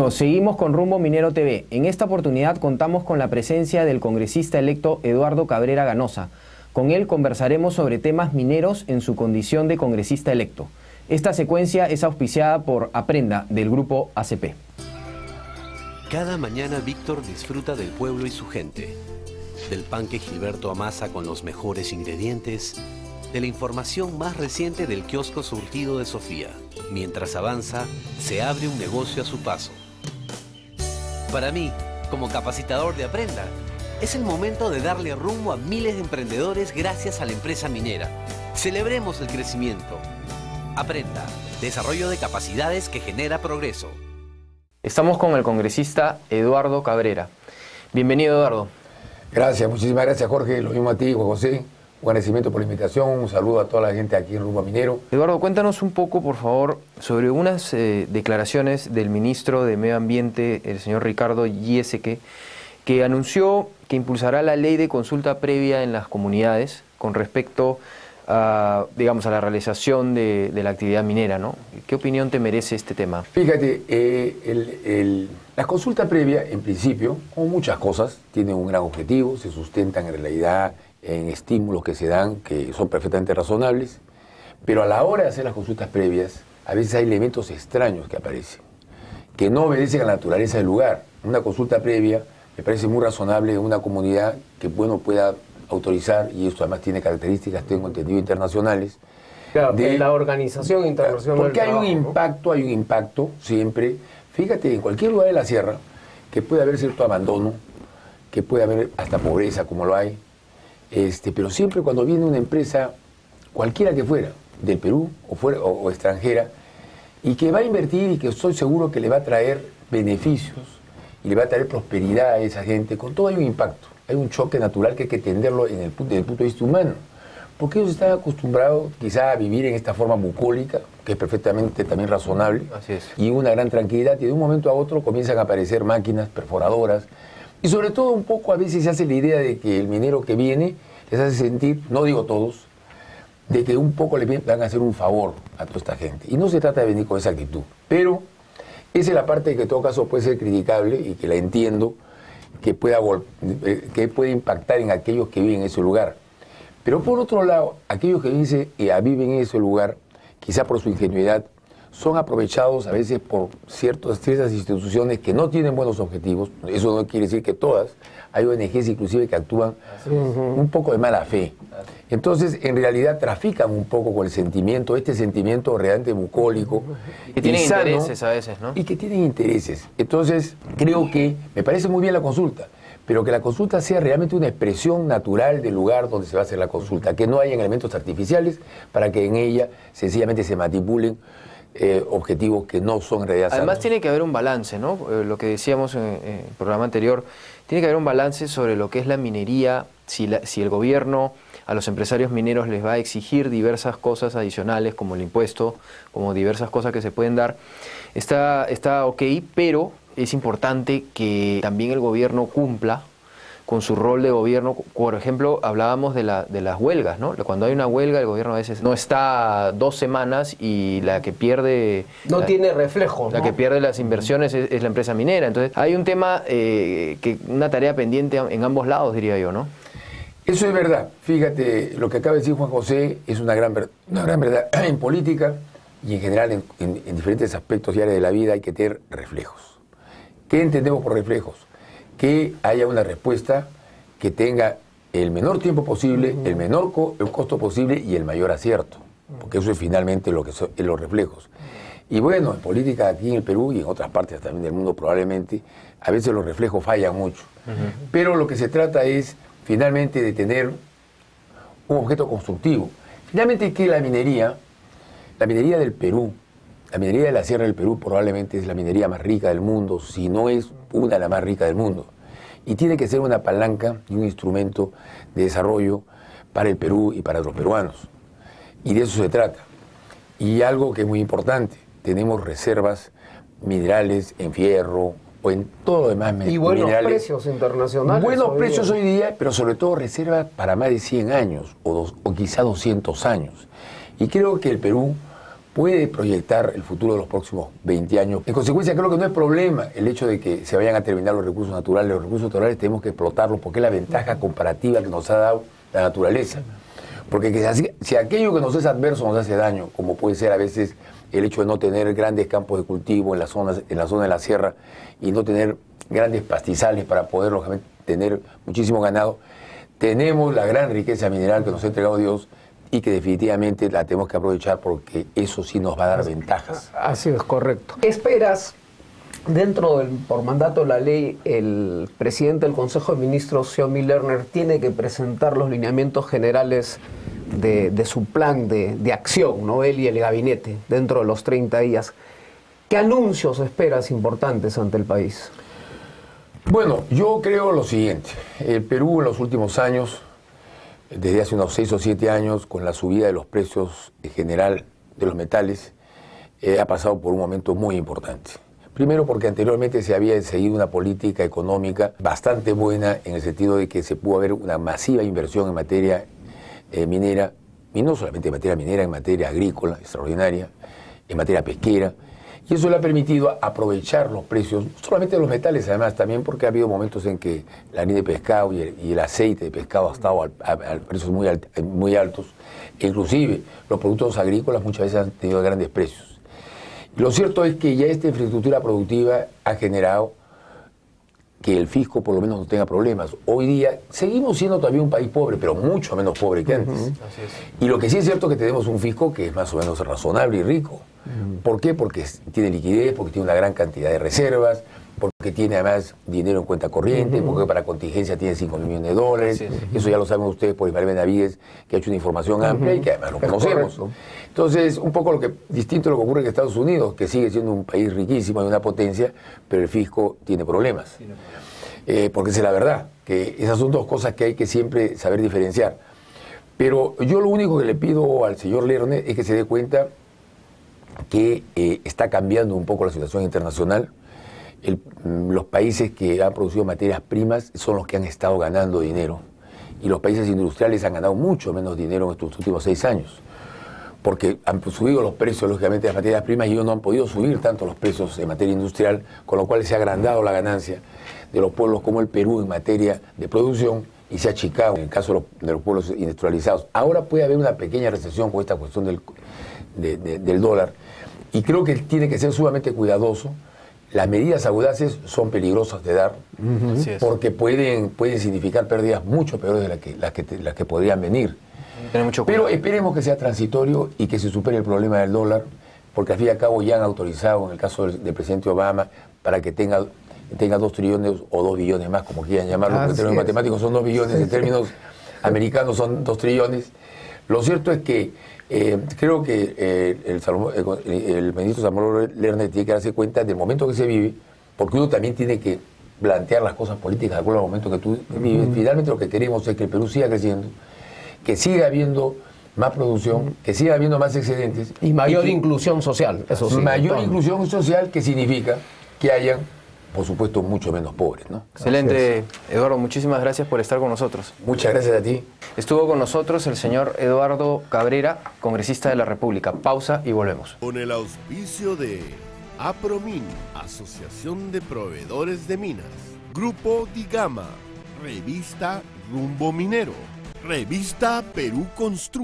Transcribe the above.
Seguimos con Rumbo Minero TV. En esta oportunidad contamos con la presencia del congresista electo Eduardo Cabrera Ganoza. Con él conversaremos sobre temas mineros en su condición de congresista electo. Esta secuencia es auspiciada por Aprenda, del grupo ACP. Cada mañana Víctor disfruta del pueblo y su gente, del pan que Gilberto amasa con los mejores ingredientes, de la información más reciente del kiosco surtido de Sofía. Mientras avanza, se abre un negocio a su paso. Para mí, como capacitador de Aprenda, es el momento de darle rumbo a miles de emprendedores gracias a la empresa minera. Celebremos el crecimiento. Aprenda, desarrollo de capacidades que genera progreso. Estamos con el congresista Eduardo Cabrera. Bienvenido, Eduardo. Gracias, muchísimas gracias, Jorge. Lo mismo a ti, Juan José. Un agradecimiento por la invitación, un saludo a toda la gente aquí en Rumbo Minero. Eduardo, cuéntanos un poco, por favor, sobre unas declaraciones del ministro de Medio Ambiente, el señor Ricardo Giesecke, que anunció que impulsará la ley de consulta previa en las comunidades con respecto a, digamos, a la realización de la actividad minera, ¿no? ¿Qué opinión te merece este tema? Fíjate, la consulta previa, en principio, como muchas cosas, tiene un gran objetivo, se sustentan en realidad en estímulos que se dan, que son perfectamente razonables, pero a la hora de hacer las consultas previas, a veces hay elementos extraños que aparecen, que no obedecen a la naturaleza del lugar. Una consulta previa me parece muy razonable en una comunidad que, bueno, pueda autorizar, y esto además tiene características, tengo entendido, internacionales. Claro, de la Organización Internacional porque del Trabajo, hay un impacto siempre. Fíjate, en cualquier lugar de la sierra, que puede haber cierto abandono, que puede haber hasta pobreza, como lo hay, pero siempre cuando viene una empresa, cualquiera que fuera, del Perú o extranjera, y que va a invertir y que estoy seguro que le va a traer beneficios y le va a traer prosperidad a esa gente, con todo hay un impacto, hay un choque natural que hay que entenderlo desde el punto de vista humano, porque ellos están acostumbrados quizá a vivir en esta forma bucólica, que es perfectamente también razonable, Así es. y una gran tranquilidad, y de un momento a otro comienzan a aparecer máquinas perforadoras. Y sobre todo un poco a veces se hace la idea de que el minero que viene les hace sentir, no digo todos, de que un poco le van a hacer un favor a toda esta gente. Y no se trata de venir con esa actitud. Pero esa es la parte que en todo caso puede ser criticable y que la entiendo, que puede impactar en aquellos que viven en ese lugar. Pero por otro lado, aquellos que viven en ese lugar, quizá por su ingenuidad, son aprovechados a veces por ciertas instituciones que no tienen buenos objetivos. Eso no quiere decir que todas. Hay ONGs inclusive que actúan un poco de mala fe. Entonces, en realidad, trafican un poco con el sentimiento, este sentimiento realmente bucólico. Que tienen sano, intereses a veces, ¿no? Y que tienen intereses. Entonces, creo que me parece muy bien la consulta, pero que la consulta sea realmente una expresión natural del lugar donde se va a hacer la consulta, que no hayan elementos artificiales para que en ella sencillamente se manipulen objetivos que no son en realidad sanos. Además tiene que haber un balance, ¿no? Lo que decíamos en el programa anterior, tiene que haber un balance sobre lo que es la minería, si el gobierno a los empresarios mineros les va a exigir diversas cosas adicionales, como el impuesto, como diversas cosas que se pueden dar, está ok, pero es importante que también el gobierno cumpla con su rol de gobierno. Por ejemplo, hablábamos de las huelgas, ¿no? Cuando hay una huelga, el gobierno a veces no está 2 semanas y la que pierde... tiene reflejo, La que pierde las inversiones es la empresa minera. Entonces, hay un tema, una tarea pendiente en ambos lados, diría yo, ¿no? Eso es verdad. Fíjate, lo que acaba de decir Juan José es una gran verdad. En política y en general en diferentes aspectos y áreas de la vida hay que tener reflejos. ¿Qué entendemos por reflejos? Que haya una respuesta que tenga el menor tiempo posible, el menor costo posible y el mayor acierto, porque eso es finalmente lo que son los reflejos. Y bueno, en política aquí en el Perú y en otras partes también del mundo probablemente, a veces los reflejos fallan mucho. Pero lo que se trata es finalmente de tener un objeto constructivo. Finalmente que la minería del Perú, la minería de la Sierra del Perú probablemente es la minería más rica del mundo, si no es una de las más ricas del mundo. Y tiene que ser una palanca y un instrumento de desarrollo para el Perú y para los peruanos. Y de eso se trata. Y algo que es muy importante, tenemos reservas minerales en fierro o en todo lo demás y buenos precios internacionales. Buenos precios hoy día, pero sobre todo reservas para más de 100 años o quizá 200 años. Y creo que el Perú puede proyectar el futuro de los próximos 20 años. En consecuencia, creo que no es problema el hecho de que se vayan a terminar los recursos naturales. Los recursos naturales tenemos que explotarlos porque es la ventaja comparativa que nos ha dado la naturaleza. Porque si aquello que nos es adverso nos hace daño, como puede ser a veces el hecho de no tener grandes campos de cultivo en la zona de la sierra y no tener grandes pastizales para poder lógicamente tener muchísimo ganado, tenemos la gran riqueza mineral que nos ha entregado Dios y que definitivamente la tenemos que aprovechar porque eso sí nos va a dar ventajas. Así es, correcto. ¿Qué esperas? Dentro por mandato de la ley, el presidente del Consejo de Ministros, Xiaomi Lerner, tiene que presentar los lineamientos generales de su plan de acción, ¿no? Él y el gabinete, dentro de los 30 días. ¿Qué anuncios esperas importantes ante el país? Bueno, yo creo lo siguiente. El Perú en los últimos años, desde hace unos 6 o 7 años, con la subida de los precios en general de los metales, ha pasado por un momento muy importante. Primero porque anteriormente se había seguido una política económica bastante buena en el sentido de que se pudo haber una masiva inversión en materia minera, y no solamente en materia minera, en materia agrícola extraordinaria, en materia pesquera, y eso le ha permitido aprovechar los precios, no solamente de los metales además, también porque ha habido momentos en que la harina de pescado y el aceite de pescado ha estado a precios muy altos, e inclusive los productos agrícolas muchas veces han tenido grandes precios. Lo cierto es que ya esta infraestructura productiva ha generado que el fisco por lo menos no tenga problemas. Hoy día seguimos siendo todavía un país pobre, pero mucho menos pobre que antes. Así es. Y lo que sí es cierto es que tenemos un fisco que es más o menos razonable y rico. ¿Por qué? Porque tiene liquidez, porque tiene una gran cantidad de reservas, porque tiene además dinero en cuenta corriente, porque para contingencia tiene $5 millones. Sí, sí. Eso ya lo saben ustedes por Ismael Benavides, que ha hecho una información amplia y que además lo conocemos. Correcto. Entonces, un poco distinto a lo que ocurre en Estados Unidos, que sigue siendo un país riquísimo y una potencia, pero el fisco tiene problemas. Porque esa es la verdad, que esas son dos cosas que hay que siempre saber diferenciar. Pero yo lo único que le pido al señor Lerner es que se dé cuenta que está cambiando un poco la situación internacional. Los países que han producido materias primas son los que han estado ganando dinero y los países industriales han ganado mucho menos dinero en estos últimos 6 años porque han subido los precios lógicamente de las materias primas y ellos no han podido subir tanto los precios en materia industrial, con lo cual se ha agrandado la ganancia de los pueblos como el Perú en materia de producción y se ha achicado en el caso de los pueblos industrializados. Ahora puede haber una pequeña recesión con esta cuestión del dólar y creo que tiene que ser sumamente cuidadoso. Las medidas audaces son peligrosas de dar porque pueden significar pérdidas mucho peores de las que podrían venir. Pero esperemos que sea transitorio y que se supere el problema del dólar, porque al fin y al cabo ya han autorizado, en el caso del presidente Obama, para que tenga 2 trillones o 2 billones más, como quieran llamarlo, porque en términos matemáticos son 2 billones, en términos americanos son 2 trillones. Lo cierto es que creo que el ministro Samuel Lerner tiene que darse cuenta del momento que se vive, porque uno también tiene que plantear las cosas políticas de acuerdo al momento que tú vives. Finalmente lo que queremos es que el Perú siga creciendo, que siga habiendo más producción, que siga habiendo más excedentes. Y mayor inclusión social, eso sí. Mayor inclusión social, que significa que hayan, por supuesto, mucho menos pobres, ¿no? Excelente, Eduardo, muchísimas gracias por estar con nosotros. Muchas gracias a ti. Estuvo con nosotros el señor Eduardo Cabrera, congresista de la República. Pausa y volvemos. Con el auspicio de APROMIN, Asociación de Proveedores de Minas, Grupo Digama, Revista Rumbo Minero, Revista Perú Construye.